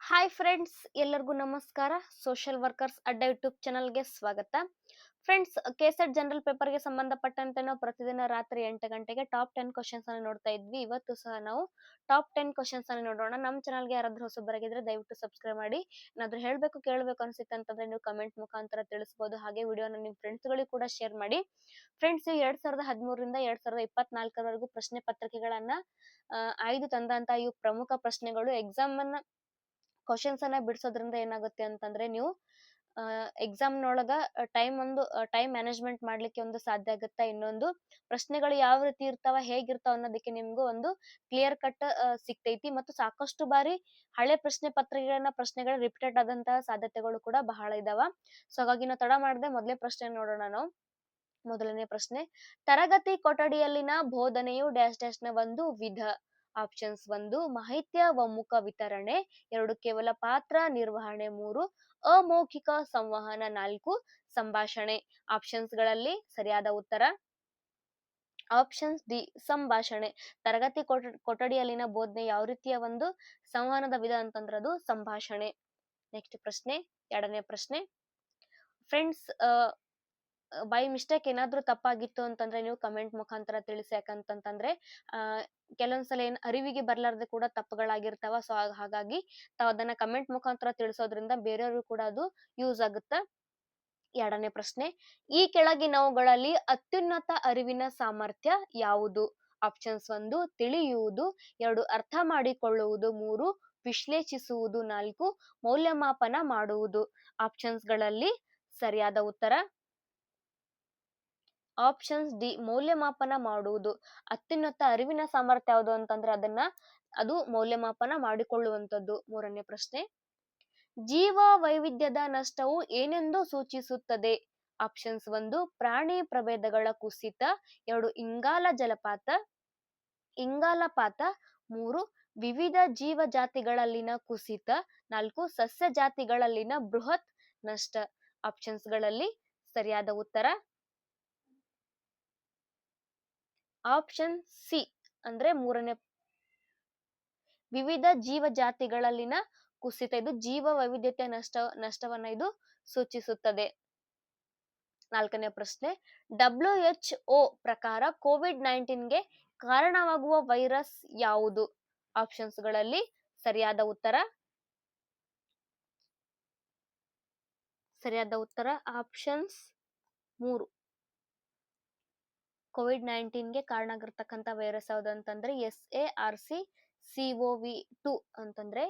Hi friends, ಎಲ್ಲರಿಗೂ ನಮಸ್ಕಾರ. Social workers ಅಡ್ಡ ಯೂಟ್ಯೂಬ್ ಚಾನಲ್ಗೆ ಸ್ವಾಗತ. ಫ್ರೆಂಡ್ಸ್, ಕೆಸೆಟ್ ಜನರಲ್ ಪೇಪರ್ಗೆ ಸಂಬಂಧಪಟ್ಟಂತೆ ನಾವು ಪ್ರತಿದಿನ ರಾತ್ರಿ 8 ಗಂಟೆಗೆ ಟಾಪ್ 10 ಕ್ವಶನ್ಸ್ ಅನ್ನು ನೋಡ್ತಾ ಇದ್ವಿ. ಇವತ್ತು ಸಹ ನಾವು ಟಾಪ್ 10 ಕ್ವಶನ್ಸ್ ಅನ್ನು ನೋಡೋಣ. ನಮ್ಮ ಚಾನಲ್ಗೆ ಯಾರಾದ್ರೂ ಹೊಸಬರಾಗಿದ್ರೆ ದಯವಿಟ್ಟು ಸಬ್ಸ್ಕ್ರೈಬ್ ಮಾಡಿ. ಏನಾದ್ರೂ ಹೇಳಬೇಕು ಕೇಳಬೇಕು ಅನ್ಸುತ್ತೆ ಅಂತಂದ್ರೆ ನೀವು ಕಮೆಂಟ್ ಮುಖಾಂತರ ತಿಳಿಸಬಹುದು. ಹಾಗೆ ವಿಡಿಯೋನ ನಿಮ್ಮ ಫ್ರೆಂಡ್ಸ್ಗಳಿಗೆ ಕೂಡ ಶೇರ್ ಮಾಡಿ. ಫ್ರೆಂಡ್ಸ್, 2013ರಿಂದ 2024 ಪ್ರಶ್ನೆ ಪತ್ರಿಕೆಗಳನ್ನ ಆಯ್ದು ತಂದಂತ ಇವು ಪ್ರಮುಖ ಪ್ರಶ್ನೆಗಳು ಎಕ್ಸಾಮ್ ಅನ್ನ ಕ್ವಶನ್ಸ್ ಅನ್ನ ಬಿಡಿಸೋದ್ರಿಂದ ಏನಾಗುತ್ತೆ ಅಂತಂದ್ರೆ ನೀವು ಎಕ್ಸಾಮ್ನೊಳಗ ಟೈಮ್ ಮ್ಯಾನೇಜ್ಮೆಂಟ್ ಮಾಡ್ಲಿಕ್ಕೆ ಒಂದು ಸಾಧ್ಯ ಆಗುತ್ತೆ. ಇನ್ನೊಂದು ಪ್ರಶ್ನೆಗಳು ಯಾವ ರೀತಿ ಇರ್ತಾವ, ಹೇಗಿರ್ತಾವ ಅನ್ನೋದಕ್ಕೆ ನಿಮ್ಗೂ ಒಂದು ಕ್ಲಿಯರ್ ಕಟ್ ಸಿಗ್ತೈತಿ. ಮತ್ತು ಸಾಕಷ್ಟು ಬಾರಿ ಹಳೆ ಪ್ರಶ್ನೆಗಳು ರಿಪೀಟೆಡ್ ಆದಂತಹ ಸಾಧ್ಯತೆಗಳು ಕೂಡ ಬಹಳ ಇದಾವ. ಸೊ ಹಾಗಾಗಿ ನಾವು ತಡ ಮಾಡದೆ ಮೊದಲೇ ಪ್ರಶ್ನೆ ನೋಡೋಣ. ನಾವು ಮೊದಲನೇ ಪ್ರಶ್ನೆ, ತರಗತಿ ಕೊಠಡಿಯಲ್ಲಿನ ಬೋಧನೆಯು ಡ್ಯಾಶ್ ಡ್ಯಾಶ್ ನ ಒಂದು ವಿಧ. ಆಪ್ಷನ್ಸ್ 1 ಮಾಹಿತಿಯ ಒಮ್ಮುಖ ವಿತರಣೆ, 2 ಕೇವಲ ಪಾತ್ರ ನಿರ್ವಹಣೆ, 3 ಅಮೌಖಿಕ ಸಂವಹನ, 4 ಸಂಭಾಷಣೆ. ಆಪ್ಷನ್ಸ್ ಗಳಲ್ಲಿ ಸರಿಯಾದ ಉತ್ತರ ಆಪ್ಷನ್ಸ್ ಡಿ ಸಂಭಾಷಣೆ. ತರಗತಿ ಕೊಠಡಿಯಲ್ಲಿನ ಬೋಧನೆ ಯಾವ ರೀತಿಯ ಒಂದು ಸಂವಹನದ ವಿಧ ಅಂತಂದ್ರೆ ಅದು ಸಂಭಾಷಣೆ. ನೆಕ್ಸ್ಟ್ ಪ್ರಶ್ನೆ, ಎರಡನೇ ಪ್ರಶ್ನೆ. ಫ್ರೆಂಡ್ಸ್, ಬೈ ಮಿಸ್ಟೇಕ್ ಏನಾದ್ರೂ ತಪ್ಪಾಗಿತ್ತು ಅಂತಂದ್ರೆ ನೀವು ಕಮೆಂಟ್ ಮುಖಾಂತರ ತಿಳಿಸಿ. ಯಾಕಂತಂದ್ರೆ ಕೆಲವೊಂದ್ಸಲ ಅರಿವಿಗೆ ಬರ್ಲಾರ್ದೆ ಕೂಡ ತಪ್ಪುಗಳಾಗಿರ್ತಾವ. ಸೊ ಹಾಗಾಗಿ ತಾವ್ ಅದನ್ನ ಕಮೆಂಟ್ ಮುಖಾಂತರ ತಿಳಿಸೋದ್ರಿಂದ ಬೇರೆಯವ್ರಿಗೂ ಕೂಡ ಅದು ಯೂಸ್ ಆಗುತ್ತೆ. ಎರಡನೇ ಪ್ರಶ್ನೆ, ಈ ಕೆಳಗಿನವುಗಳಲ್ಲಿ ಅತ್ಯುನ್ನತ ಅರಿವಿನ ಸಾಮರ್ಥ್ಯ ಯಾವುದು? ಆಪ್ಷನ್ಸ್ 1 ತಿಳಿಯುವುದು, 2 ಅರ್ಥ ಮಾಡಿಕೊಳ್ಳುವುದು, 3 ವಿಶ್ಲೇಷಿಸುವುದು, 4 ಮೌಲ್ಯಮಾಪನ ಮಾಡುವುದು. ಆಪ್ಷನ್ಸ್ ಗಳಲ್ಲಿ ಸರಿಯಾದ ಉತ್ತರ ಆಪ್ಷನ್ಸ್ ಡಿ ಮೌಲ್ಯಮಾಪನ ಮಾಡುವುದು. ಅತ್ಯುನ್ನತ ಅರಿವಿನ ಸಾಮರ್ಥ್ಯ ಯಾವುದು ಅಂತಂದ್ರೆ ಅದು ಮೌಲ್ಯಮಾಪನ ಮಾಡಿಕೊಳ್ಳುವಂಥದ್ದು. ಮೂರನೇ ಪ್ರಶ್ನೆ, ಜೀವ ವೈವಿಧ್ಯದ ನಷ್ಟವು ಏನೆಂದು ಸೂಚಿಸುತ್ತದೆ? ಆಪ್ಷನ್ಸ್ 1 ಪ್ರಾಣಿ ಪ್ರಭೇದಗಳ ಕುಸಿತ, 2 ಇಂಗಾಲಪಾತ, 3 ವಿವಿಧ ಜೀವ ಜಾತಿಗಳಲ್ಲಿನ ಕುಸಿತ, 4 ಸಸ್ಯ ಜಾತಿಗಳಲ್ಲಿನ ಬೃಹತ್ ನಷ್ಟ. ಆಪ್ಷನ್ಸ್ ಗಳಲ್ಲಿ ಸರಿಯಾದ ಉತ್ತರ ಆಪ್ಷನ್ ಸಿ ಅಂದ್ರೆ ಮೂರನೇ, ವಿವಿಧ ಜೀವ ಜಾತಿಗಳಲ್ಲಿನ ಕುಸಿತ. ಇದು ಜೀವ ವೈವಿಧ್ಯತೆ ನಷ್ಟವನ್ನ ಇದು ಸೂಚಿಸುತ್ತದೆ. ನಾಲ್ಕನೇ ಪ್ರಶ್ನೆ, WHO ಪ್ರಕಾರ ಕೋವಿಡ್-19ಗೆ ಕಾರಣವಾಗುವ ವೈರಸ್ ಯಾವುದು? ಆಪ್ಷನ್ಸ್ ಗಳಲ್ಲಿ ಸರಿಯಾದ ಉತ್ತರ ಆಪ್ಷನ್ಸ್ 3 ಕೋವಿಡ್-19ಗೆ ಕಾರಣ ಆಗಿರ್ತಕ್ಕಂಥ ವೈರಸ್ ಯಾವುದು ಅಂತಂದ್ರೆ SARS-CoV-2 ಅಂತಂದ್ರೆ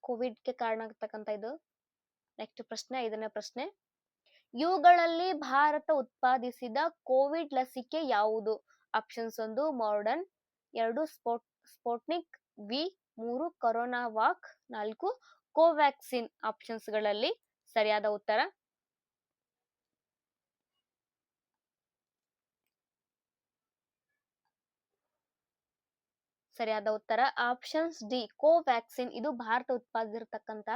ಕೋವಿಡ್ಗೆ ಕಾರಣ ಆಗ್ತಕ್ಕಂಥ ಇದು. ನೆಕ್ಸ್ಟ್ ಪ್ರಶ್ನೆ, ಐದನೇ ಪ್ರಶ್ನೆ, ಇವುಗಳಲ್ಲಿ ಭಾರತ ಉತ್ಪಾದಿಸಿದ ಕೋವಿಡ್ ಲಸಿಕೆ ಯಾವುದು? Options 1 modern, 2 Sputnik V, 3 CoronaVac, 4 Covaxin. Options ಗಳಲ್ಲಿ ಸರಿಯಾದ ಉತ್ತರ ಆಪ್ಷನ್ಸ್ ಡಿ ಕೋವ್ಯಾಕ್ಸಿನ್. ಇದು ಭಾರತ ಉತ್ಪಾದಿಸಿರ್ತಕ್ಕಂತ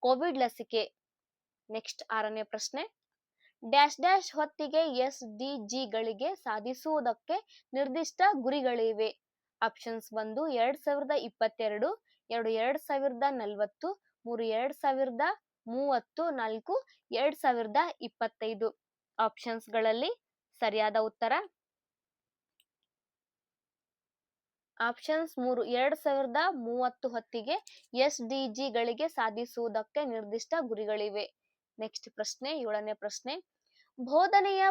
ಕೋವಿಡ್ ಲಸಿಕೆ. ನೆಕ್ಸ್ಟ್ ಆರನೇ ಪ್ರಶ್ನೆ, ಡ್ಯಾಶ್ ಡ್ಯಾಶ್ ಹೊತ್ತಿಗೆ SDG ಗಳಿಗೆ ಸಾಧಿಸುವುದಕ್ಕೆ ನಿರ್ದಿಷ್ಟ ಗುರಿಗಳಿವೆ. ಆಪ್ಷನ್ಸ್ 1 2022, 2 2040, 3 2030, 4 2025. ಆಪ್ಷನ್ಸ್ ಗಳಲ್ಲಿ ಸರಿಯಾದ ಉತ್ತರ ಆಪ್ಷನ್ಸ್ 3 2030 ಹೊತ್ತಿಗೆ SDG ಗಳಿಗೆ ಸಾಧಿಸುವುದಕ್ಕೆ ನಿರ್ದಿಷ್ಟ ಗುರಿಗಳಿವೆ. ನೆಕ್ಸ್ಟ್ ಪ್ರಶ್ನೆ, ಏಳನೇ ಪ್ರಶ್ನೆ, ಬೋಧನೆಯ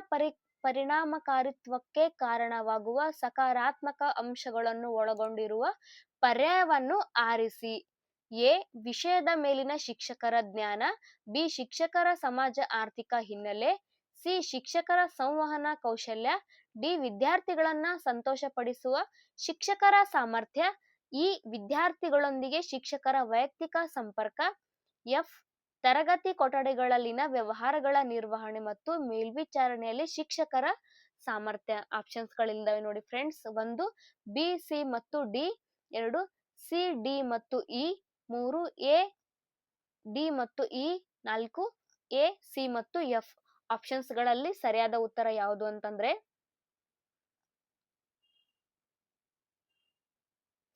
ಪರಿಣಾಮಕಾರಿತ್ವಕ್ಕೆ ಕಾರಣವಾಗುವ ಸಕಾರಾತ್ಮಕ ಅಂಶಗಳನ್ನು ಒಳಗೊಂಡಿರುವ ಪರ್ಯಾಯವನ್ನು ಆರಿಸಿ. ಎ ವಿಷಯದ ಮೇಲಿನ ಶಿಕ್ಷಕರ ಜ್ಞಾನ, ಬಿ ಶಿಕ್ಷಕರ ಸಮಾಜ ಆರ್ಥಿಕ ಹಿನ್ನೆಲೆ, ಸಿ ಶಿಕ್ಷಕರ ಸಂವಹನ ಕೌಶಲ್ಯ, ಡಿ ವಿದ್ಯಾರ್ಥಿಗಳನ್ನ ಸಂತೋಷಪಡಿಸುವ ಶಿಕ್ಷಕರ ಸಾಮರ್ಥ್ಯ, ಇ ವಿದ್ಯಾರ್ಥಿಗಳೊಂದಿಗೆ ಶಿಕ್ಷಕರ ವೈಯಕ್ತಿಕ ಸಂಪರ್ಕ, ಎಫ್ ತರಗತಿ ಕೊಠಡಿಗಳಲ್ಲಿನ ವ್ಯವಹಾರಗಳ ನಿರ್ವಹಣೆ ಮತ್ತು ಮೇಲ್ವಿಚಾರಣೆಯಲ್ಲಿ ಶಿಕ್ಷಕರ ಸಾಮರ್ಥ್ಯ. ಆಪ್ಷನ್ಸ್ ಗಳಿಂದವೆ ನೋಡಿ ಫ್ರೆಂಡ್ಸ್. 1 ಬಿ, ಸಿ ಮತ್ತು ಡಿ, 2 ಸಿ, ಡಿ ಮತ್ತು ಇ, 3 ಎ, ಡಿ ಮತ್ತು ಇ, 4 ಎ, ಸಿ ಮತ್ತು ಎಫ್. ಆಪ್ಷನ್ಸ್ ಗಳಲ್ಲಿ ಸರಿಯಾದ ಉತ್ತರ ಯಾವುದು ಅಂತಂದ್ರೆ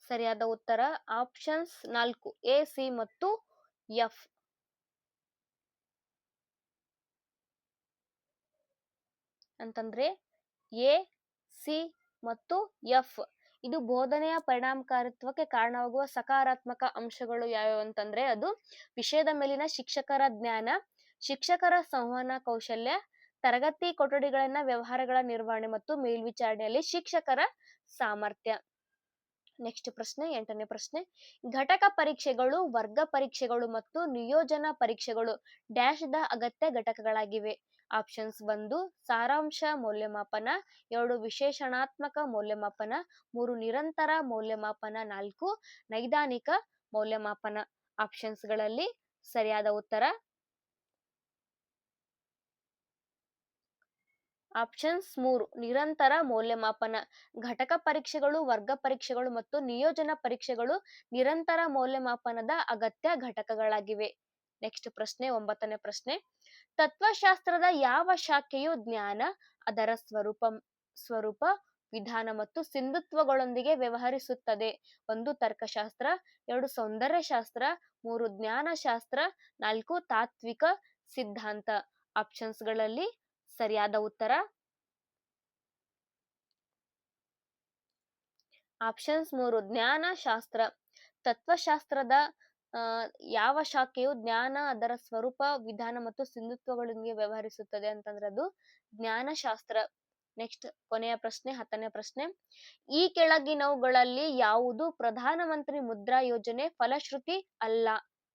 ಸರಿಯಾದ ಉತ್ತರ ಆಪ್ಷನ್ಸ್ 4 ಎ, ಸಿ ಮತ್ತು ಎಫ್. ಅಂತಂದ್ರೆ ಎ, ಸಿ ಮತ್ತು ಎಫ್. ಇದು ಬೋಧನೆಯ ಪರಿಣಾಮಕಾರಿತ್ವಕ್ಕೆ ಕಾರಣವಾಗುವ ಸಕಾರಾತ್ಮಕ ಅಂಶಗಳು ಯಾವ್ಯಾವು ಅಂತಂದ್ರೆ ಅದು ವಿಷಯದ ಮೇಲಿನ ಶಿಕ್ಷಕರ ಜ್ಞಾನ, ಶಿಕ್ಷಕರ ಸಂವಹನ ಕೌಶಲ್ಯ, ತರಗತಿ ಕೊಠಡಿಗಳನ್ನ ವ್ಯವಹಾರಗಳ ನಿರ್ವಹಣೆ ಮತ್ತು ಮೇಲ್ವಿಚಾರಣೆಯಲ್ಲಿ ಶಿಕ್ಷಕರ ಸಾಮರ್ಥ್ಯ. ನೆಕ್ಸ್ಟ್ ಪ್ರಶ್ನೆ, 8ನೇ ಪ್ರಶ್ನೆ. ಘಟಕ ಪರೀಕ್ಷೆಗಳು, ವರ್ಗ ಪರೀಕ್ಷೆಗಳು ಮತ್ತು ನಿಯೋಜನಾ ಪರೀಕ್ಷೆಗಳು ಡ್ಯಾಶ್ ದ ಅಗತ್ಯ ಘಟಕಗಳಾಗಿವೆ. ಆಪ್ಷನ್ಸ್ 1 ಸಾರಾಂಶ ಮೌಲ್ಯಮಾಪನ, 2 ವಿಶೇಷಣಾತ್ಮಕ ಮೌಲ್ಯಮಾಪನ, 3 ನಿರಂತರ ಮೌಲ್ಯಮಾಪನ, 4 ನೈದಾನಿಕ ಮೌಲ್ಯಮಾಪನ. ಆಪ್ಷನ್ಸ್ಗಳಲ್ಲಿ ಸರಿಯಾದ ಉತ್ತರ ಆಪ್ಷನ್ಸ್ 3 ನಿರಂತರ ಮೌಲ್ಯಮಾಪನ. ಘಟಕ ಪರೀಕ್ಷೆಗಳು, ವರ್ಗ ಪರೀಕ್ಷೆಗಳು ಮತ್ತು ನಿಯೋಜನಾ ಪರೀಕ್ಷೆಗಳು ನಿರಂತರ ಮೌಲ್ಯಮಾಪನದ ಅಗತ್ಯ ಘಟಕಗಳಾಗಿವೆ. ನೆಕ್ಸ್ಟ್ ಪ್ರಶ್ನೆ, 9ನೇ ಪ್ರಶ್ನೆ. ತತ್ವಶಾಸ್ತ್ರದ ಯಾವ ಶಾಖೆಯು ಜ್ಞಾನ, ಅದರ ಸ್ವರೂಪ, ವಿಧಾನ ಮತ್ತು ಸಿಂಧುತ್ವಗಳೊಂದಿಗೆ ವ್ಯವಹರಿಸುತ್ತದೆ? 1 ತರ್ಕಶಾಸ್ತ್ರ, 2 ಸೌಂದರ್ಯಶಾಸ್ತ್ರ, 3 ಜ್ಞಾನಶಾಸ್ತ್ರ, 4 ತಾತ್ವಿಕ ಸಿದ್ಧಾಂತ. ಆಪ್ಷನ್ಸ್ಗಳಲ್ಲಿ ಸರಿಯಾದ ಉತ್ತರ ಆಪ್ಷನ್ಸ್ 3 ಜ್ಞಾನಶಾಸ್ತ್ರ. ತತ್ವಶಾಸ್ತ್ರದ ಯಾವ ಶಾಖೆಯು ಜ್ಞಾನ, ಅದರ ಸ್ವರೂಪ, ವಿಧಾನ ಮತ್ತು ಸಿಂಧುತ್ವಗಳೊಂದಿಗೆ ವ್ಯವಹರಿಸುತ್ತದೆ ಅಂತಂದ್ರೆ ಅದು ಜ್ಞಾನಶಾಸ್ತ್ರ. ನೆಕ್ಸ್ಟ್ ಕೊನೆಯ ಪ್ರಶ್ನೆ, 10ನೇ ಪ್ರಶ್ನೆ. ಈ ಕೆಳಗಿನವುಗಳಲ್ಲಿ ಯಾವುದು ಪ್ರಧಾನಮಂತ್ರಿ ಮುದ್ರಾ ಯೋಜನೆ ಫಲಶ್ರುತಿ ಅಲ್ಲ?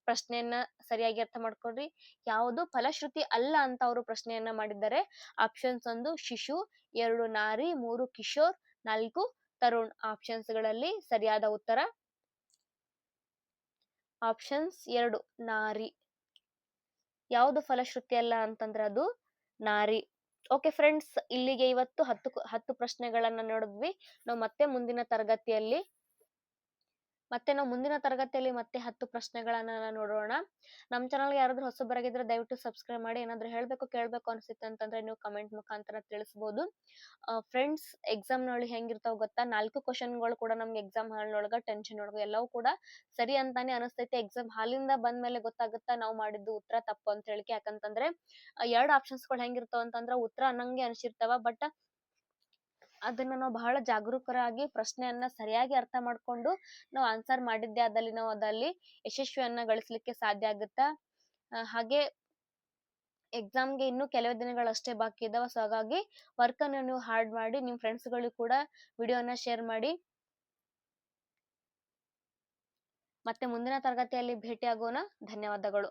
ಪ್ರಶ್ನೆಯನ್ನ ಸರಿಯಾಗಿ ಅರ್ಥ ಮಾಡ್ಕೊಡ್ರಿ. ಯಾವುದು ಫಲಶ್ರುತಿ ಅಲ್ಲ ಅಂತ ಅವರು ಪ್ರಶ್ನೆಯನ್ನ ಮಾಡಿದ್ದಾರೆ. ಆಪ್ಷನ್ಸ್ 1 ಶಿಶು, 2 ನಾರಿ, 3 ಕಿಶೋರ್, 4 ತರುಣ್. ಆಪ್ಷನ್ಸ್ಗಳಲ್ಲಿ ಸರಿಯಾದ ಉತ್ತರ ಆಪ್ಷನ್ಸ್ 2 ನಾರಿ. ಯಾವುದು ಫಲಶ್ರುತಿ ಅಲ್ಲ ಅಂತಂದ್ರೆ ಅದು ನಾರಿ. ಓಕೆ ಫ್ರೆಂಡ್ಸ್, ಇಲ್ಲಿಗೆ ಇವತ್ತು 10 ಪ್ರಶ್ನೆಗಳನ್ನ ನೋಡಿದ್ವಿ. ನಾವು ಮತ್ತೆ ಮುಂದಿನ ತರಗತಿಯಲ್ಲಿ ಮತ್ತೆ 10 ಪ್ರಶ್ನೆಗಳನ್ನ ನೋಡೋಣ. ನಮ್ಮ ಚಾನಲ್ಗೆ ಯಾರಾದ್ರೂ ಹೊಸಬರಾಗಿದ್ರೆ ದಯವಿಟ್ಟು ಸಬ್ಸ್ಕ್ರೈಬ್ ಮಾಡಿ. ಏನಾದ್ರೂ ಹೇಳ್ಬೇಕು ಕೇಳ್ಬೇಕು ಅನ್ಸುತ್ತೆ ಅಂತಂದ್ರೆ ನೀವು ಕಮೆಂಟ್ ಮುಖಾಂತರ ತಿಳಿಸಬಹುದು. ಫ್ರೆಂಡ್ಸ್, ಎಕ್ಸಾಮ್ ನೊಳಗೆ ಹೆಂಗಿರ್ತಾವ ಗೊತ್ತಾ, 4 ಕ್ವಶನ್ಗಳು ಕೂಡ ನಮ್ಗೆ ಎಕ್ಸಾಮ್ ಹಾಲ್ನೊಳಗ ಟೆನ್ಷನ್ ಒಳಗ ಎಲ್ಲವೂ ಕೂಡ ಸರಿ ಅಂತಾನೆ ಅನಿಸ್ತೈತೆ. ಎಕ್ಸಾಮ್ ಹಾಲಿಂದ ಬಂದ್ಮೇಲೆ ಗೊತ್ತಾಗುತ್ತಾ ನಾವು ಮಾಡಿದ್ದು ಉತ್ತರ ತಪ್ಪು ಅಂತ ಹೇಳಿಕೆ. ಯಾಕಂತಂದ್ರೆ 2 ಆಪ್ಷನ್ಸ್ಗಳು ಹೆಂಗಿರ್ತಾವ ಅಂತಂದ್ರೆ ಉತ್ತರ ಅನ್ನಂಗೆ ಅನ್ಸಿರ್ತಾವ. ಬಟ್ ಅದನ್ನ ನಾವು ಬಹಳ ಜಾಗರೂಕರಾಗಿ ಪ್ರಶ್ನೆಯನ್ನ ಸರಿಯಾಗಿ ಅರ್ಥ ಮಾಡ್ಕೊಂಡು ನಾವು ಆನ್ಸರ್ ಮಾಡಿದ್ದೆ ಆದಲ್ಲಿ ನಾವು ಅದಲ್ಲಿ ಯಶಸ್ವಿಯನ್ನ ಗಳಿಸ್ಲಿಕ್ಕೆ ಸಾಧ್ಯ ಆಗುತ್ತಾ. ಹಾಗೆ ಎಕ್ಸಾಮ್ಗೆ ಇನ್ನೂ ಕೆಲವೇ ದಿನಗಳಷ್ಟೇ ಬಾಕಿ ಇದಾವ. ಸೊ ಹಾಗಾಗಿ ವರ್ಕ್ ಅನ್ನು ನೀವು ಹಾರ್ಡ್ ಮಾಡಿ ನಿಮ್ ಫ್ರೆಂಡ್ಸ್ ಗಳಿಗೂ ಕೂಡ ವಿಡಿಯೋನ ಶೇರ್ ಮಾಡಿ. ಮತ್ತೆ ಮುಂದಿನ ತರಗತಿಯಲ್ಲಿ ಭೇಟಿ ಆಗೋಣ. ಧನ್ಯವಾದಗಳು.